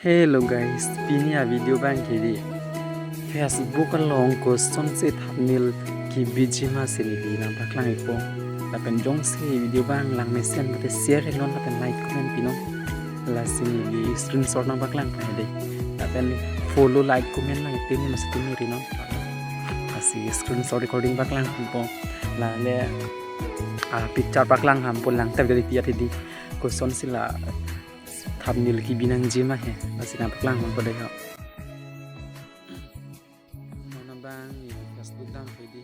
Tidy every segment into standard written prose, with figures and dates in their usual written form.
Hello guys, pinia video bang kiri. Facebook long ko son se thumbnail ki bijima se li na baklang ipo. Lapen jong se video bang lang mesen bate share non lapen like comment pino. La sini li screenshot na baklang pa de. Lapen follow like comment na tini mas tini rino. Asi screenshot recording baklang ipo. La le picture baklang ham pun lang ter dari tiat di. Ko son sila thumbnail ki binang jima he masih nampak lang mo pada ha mana bang ni Facebook dam pedi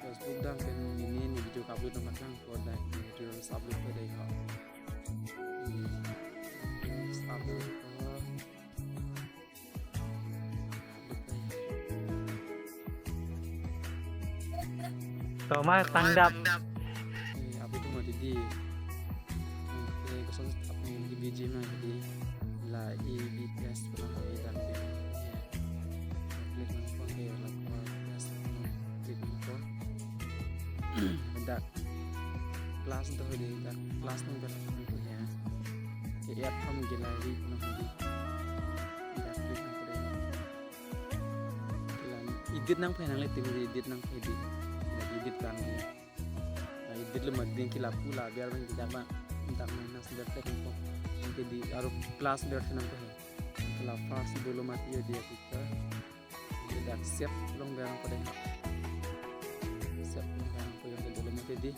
Facebook dam pen ini ni video upload nampak lang ko da video upload pada ha uploadต่อมาตั้งดับ apa itu mau di kosong di biji mah jadi la i di test pernah dan klik nang pakai lakukan test klik nang ada kelas untuk di kelas nang berlaku ya ya kamu gelari nang di klik nang pada lan edit nang penang le tim edit nang edit edit kan edit lemah din kilapu lah biar bang tidak bang entah mana sudah terlihat nanti di aruh kelas biar senang tuh kalau fast dulu mati ya dia kita tidak siap long barang pada siap barang yang dulu mati di